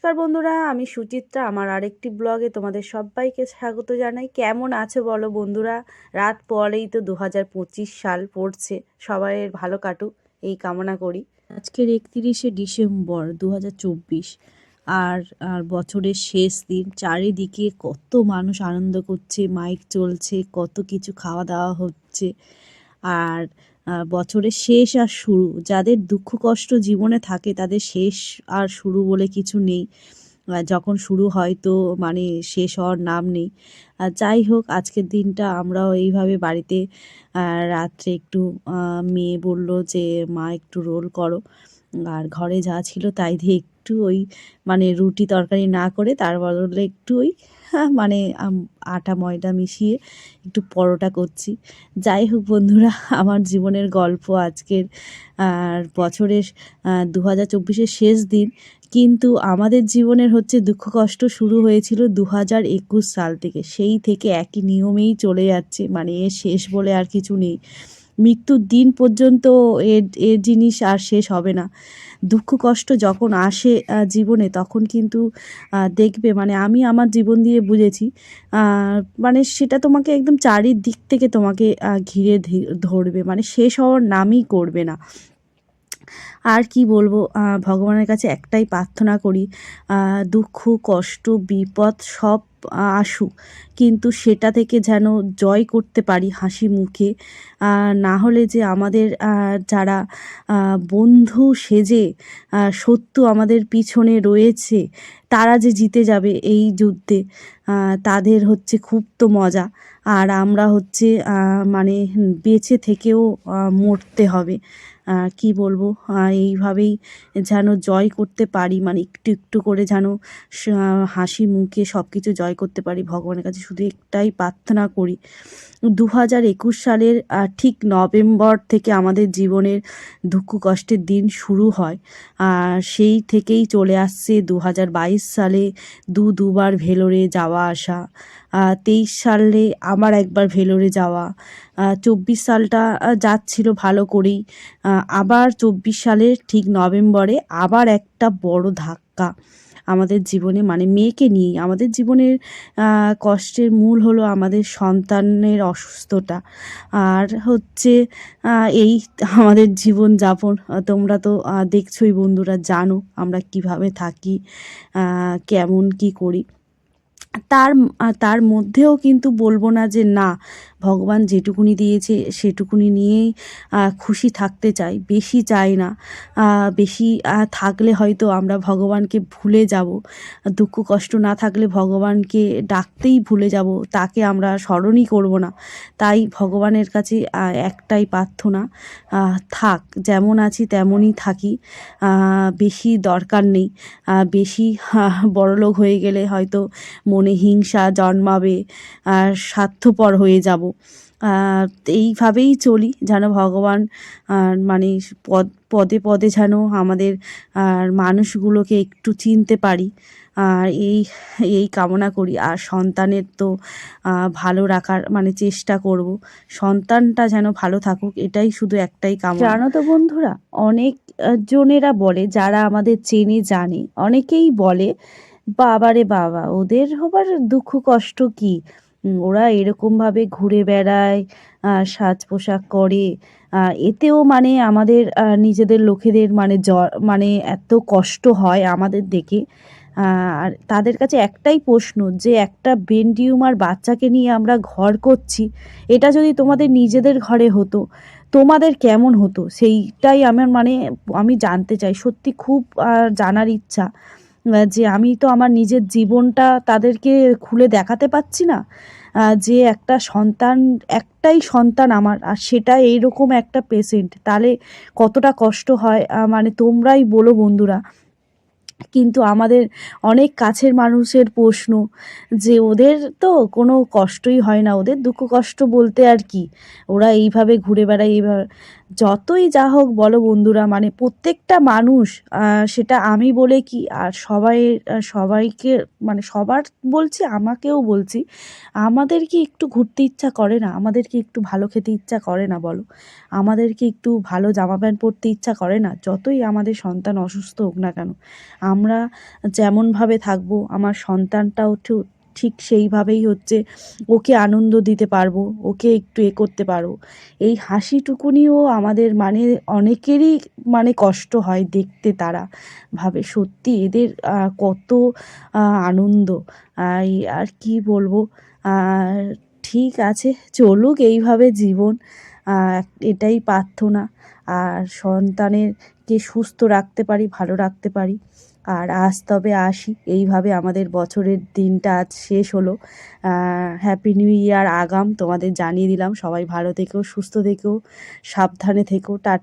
নমস্কার বন্ধুরা, আমি সুচিত্রা। আমার আরেকটি ব্লগে তোমাদের সবাইকে স্বাগত জানাই। কেমন আছো বলো বন্ধুরা? রাত পরেই তো 2025 সাল পড়ছে। সবাইয়ের ভালো কাটুক এই কামনা করি। আজকের 31শে ডিসেম্বর 2024। আর আর বছরের শেষ দিন। চারিদিকে কত মানুষ আনন্দ করছে, মাইক চলছে, কত কিছু খাওয়া দাওয়া হচ্ছে। আর বছরের শেষ আর শুরু, যাদের দুঃখ কষ্ট জীবনে থাকে তাদের শেষ আর শুরু বলে কিছু নেই। যখন শুরু হয় তো মানে শেষ হওয়ার নাম নেই। যাই হোক, আজকের দিনটা আমরাও এইভাবে বাড়িতে রাত্রে একটু মেয়ে বলল যে মা একটু রোল করো, আর ঘরে যা ছিল তাই দিয়ে একটু ওই মানে রুটি তরকারি না করে তার বদলে একটু ওই মানে আটা ময়দা মিশিয়ে একটু পরোটা করছি। যাই হোক বন্ধুরা, আমার জীবনের গল্প আজকের। আর বছরের 2024-এর শেষ দিন, কিন্তু আমাদের জীবনের হচ্ছে দুঃখ কষ্ট শুরু হয়েছিল 2021 সাল থেকে। সেই থেকে একই নিয়মেই চলে যাচ্ছে, মানে এর শেষ বলে আর কিছু নেই। মৃত্যুর দিন পর্যন্ত এর এর জিনিস আর শেষ হবে না। দুঃখ কষ্ট যখন আসে জীবনে, তখন কিন্তু দেখবে, মানে আমি আমার জীবন দিয়ে বুঝেছি, মানে সেটা তোমাকে একদম চারিদিক থেকে তোমাকে ঘিরে ধরবে, মানে শেষ হওয়ার নামই করবে না। আর কি বলবো, ভগবানের কাছে একটাই প্রার্থনা করি, দুঃখ কষ্ট বিপদ সব আসুক, কিন্তু সেটা থেকে যেন জয় করতে পারি হাসি মুখে। না হলে যে আমাদের যারা বন্ধু সেজে শত্রু আমাদের পিছনে রয়েছে, তারা যে জিতে যাবে এই যুদ্ধে, তাদের হচ্ছে খুব তো মজা। আর আমরা হচ্ছে মানে বেঁচে থেকেও মরতে হবে। কি বলবো, এইভাবেই যেন জয় করতে পারি, মানে একটু একটু করে যেন হাসি মুখে সব কিছু জয় করতে পারি। ভগবানের কাছে শুধু একটাই প্রার্থনা করি। 2021 সালের ঠিক নভেম্বর থেকে আমাদের জীবনের দুঃখ কষ্টের দিন শুরু হয়। সেই থেকেই চলে আসছে 2022 সালে দুবার ভেলোরে যাওয়া আসা, 23 সালে আবার একবার ভেলোরে যাওয়া, 24 সালটা যাচ্ছিল ভালো করেই। আবার 24 সালের ঠিক নভেম্বরে আবার একটা বড় ধাক্কা আমাদের জীবনে, মানে মেয়েকে নিয়েই। আমাদের জীবনের কষ্টের মূল হলো আমাদের সন্তানের অসুস্থতা। আর হচ্ছে এই আমাদের জীবনযাপন। তোমরা তো দেখছোই বন্ধুরা, জানো আমরা কিভাবে থাকি, কেমন কি করি। তার তার মধ্যেও কিন্তু বলবো না যে না, ভগবান যেটুকুনি দিয়েছে সেটুকুনি নিয়েই খুশি থাকতে চাই, বেশি চাই না। বেশি থাকলে হয়তো আমরা ভগবানকে ভুলে যাব। দুঃখ কষ্ট না থাকলে ভগবানকে ডাকতেই ভুলে যাব, তাকে আমরা স্মরণই করব না। তাই ভগবানের কাছে একটাই প্রার্থনা, থাক যেমন আছি তেমনই থাকি। বেশি দরকার নেই। বেশি বড়লোক হয়ে গেলে হয়তো মনে হিংসা জন্মাবে, স্বার্থপর হয়ে যাব। এইভাবেই চলি, যেন ভগবান মানে পদে পদে যেন আমাদের মানুষগুলোকে একটু চিনতে পারি। আর এই কামনা করি। আর সন্তানের তো ভালো রাখার মানে চেষ্টা করব, সন্তানটা যেন ভালো থাকুক, এটাই শুধু একটাই কামনা। জানো তো বন্ধুরা, অনেক জনেরা বলে, যারা আমাদের চেনে জানে, অনেকেই বলে বাবারে বাবা, ওদের হবার দুঃখ কষ্ট কি, ওরা এরকমভাবে ঘুরে বেড়ায়, সাজ পোশাক করে, এতেও মানে আমাদের নিজেদের লোকেদের মানে মানে এত কষ্ট হয় আমাদের দেখে। আর তাদের কাছে একটাই প্রশ্ন, যে একটা ব্রেন টিউমার বাচ্চাকে নিয়ে আমরা ঘর করছি, এটা যদি তোমাদের নিজেদের ঘরে হতো তোমাদের কেমন হতো, সেইটাই আমার মানে আমি জানতে চাই। সত্যি খুব জানার ইচ্ছা, যে আমি তো আমার নিজের জীবনটা তাদেরকে খুলে দেখাতে পাচ্ছি না। যে একটা সন্তান, একটাই সন্তান আমার, আর সেটা এইরকম একটা পেশেন্ট, তাহলে কতটা কষ্ট হয় মানে তোমরাই বলো বন্ধুরা। কিন্তু আমাদের অনেক কাছের মানুষের প্রশ্ন, যে ওদের তো কোনো কষ্টই হয় না, ওদের দুঃখ কষ্ট বলতে আর কি, ওরা এইভাবে ঘুরে বেড়ায় এইভাবে। যতই যা হোক বলো বন্ধুরা, মানে প্রত্যেকটা মানুষ, সেটা আমি বলে কি আর সবাই, সবাইকে মানে সবার বলছি, আমাকেও বলছি, আমাদের কি একটু ঘুরতে ইচ্ছা করে না? আমাদের কি একটু ভালো খেতে ইচ্ছা করে না বলো? আমাদের কি একটু ভালো জামা প্যান্ট পরতে ইচ্ছা করে না? যতই আমাদের সন্তান অসুস্থ হোক না কেন, আমরা যেমনভাবে থাকবো আমার সন্তানটাও ঠিক সেইভাবেই হচ্ছে ওকে আনন্দ দিতে পারবো, ওকে একটু করতে পারবো। এই হাসিটুকুনিও আমাদের মানে অনেকেরই মানে কষ্ট হয় দেখতে, তারা ভাবে সত্যি এদের কত আনন্দ। এই আর কি বলবো। আর ঠিক আছে, চলুক এইভাবে জীবন, এটাই প্রার্থনা। আর সন্তানেরকে সুস্থ রাখতে পারি, ভালো রাখতে পারি। আর আজ তবে আসি, এইভাবে আমাদের বছরের দিনটা আজ শেষ হলো। হ্যাপি নিউ ইয়ার আগাম তোমাদের জানিয়ে দিলাম। সবাই ভালো থেকো, সুস্থ থেকো, সাবধানে থেকো। টাটা।